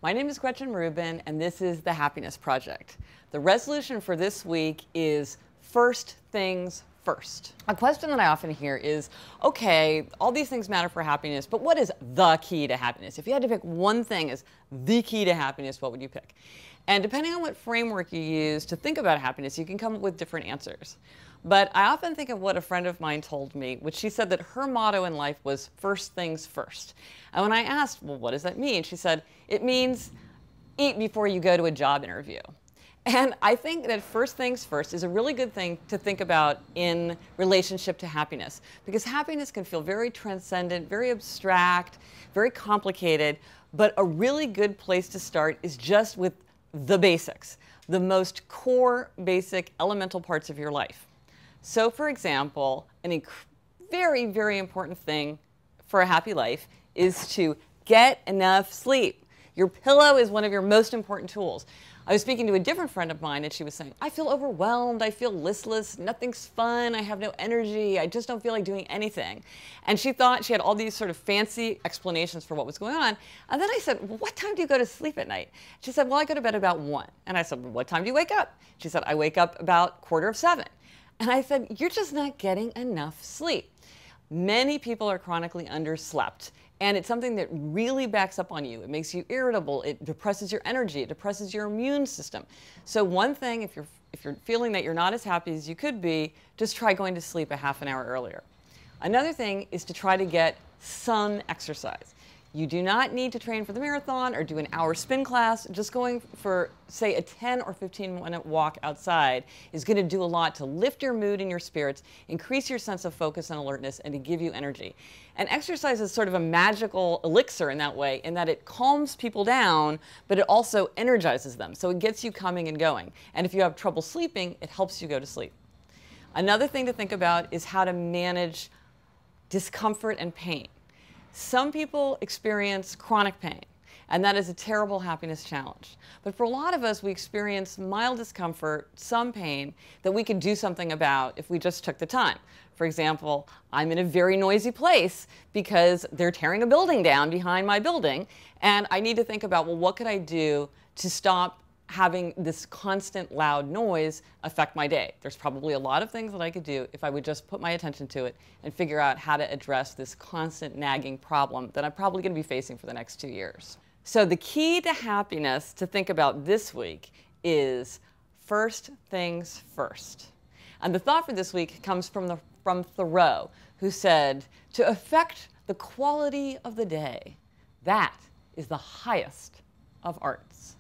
My name is Gretchen Rubin, and this is the Happiness Project. The resolution for this week is first things first. A question that I often hear is, okay, all these things matter for happiness, but what is the key to happiness? If you had to pick one thing as the key to happiness, what would you pick? And depending on what framework you use to think about happiness, you can come up with different answers. But I often think of what a friend of mine told me, which she said that her motto in life was first things first. And when I asked, well, what does that mean? She said, it means eat before you go to a job interview. And I think that first things first is a really good thing to think about in relationship to happiness, because happiness can feel very transcendent, very abstract, very complicated, but a really good place to start is just with the basics, the most core, basic, elemental parts of your life. So, for example, very, very important thing for a happy life is to get enough sleep. Your pillow is one of your most important tools. I was speaking to a different friend of mine, and she was saying, I feel overwhelmed, I feel listless, nothing's fun, I have no energy, I just don't feel like doing anything. And she thought she had all these sort of fancy explanations for what was going on. And then I said, well, what time do you go to sleep at night? She said, well, I go to bed about 1. And I said, well, what time do you wake up? She said, I wake up about 6:45. And I said, you're just not getting enough sleep. Many people are chronically underslept. And it's something that really backs up on you. It makes you irritable. It depresses your energy. It depresses your immune system. So one thing, if you're feeling that you're not as happy as you could be, just try going to sleep a half an hour earlier. Another thing is to try to get some exercise. You do not need to train for the marathon or do an hour spin class. Just going for, say, a 10 or 15-minute walk outside is going to do a lot to lift your mood and your spirits, increase your sense of focus and alertness, and to give you energy. And exercise is sort of a magical elixir in that way, in that it calms people down, but it also energizes them. So it gets you coming and going. And if you have trouble sleeping, it helps you go to sleep. Another thing to think about is how to manage discomfort and pain. Some people experience chronic pain, and that is a terrible happiness challenge. But for a lot of us, we experience mild discomfort, some pain, that we could do something about if we just took the time. For example, I'm in a very noisy place because they're tearing a building down behind my building, and I need to think about, well, what could I do to stop having this constant loud noise affect my day? There's probably a lot of things that I could do if I would just put my attention to it and figure out how to address this constant nagging problem that I'm probably going to be facing for the next 2 years. So the key to happiness to think about this week is first things first. And the thought for this week comes from Thoreau, who said, to affect the quality of the day, that is the highest of arts.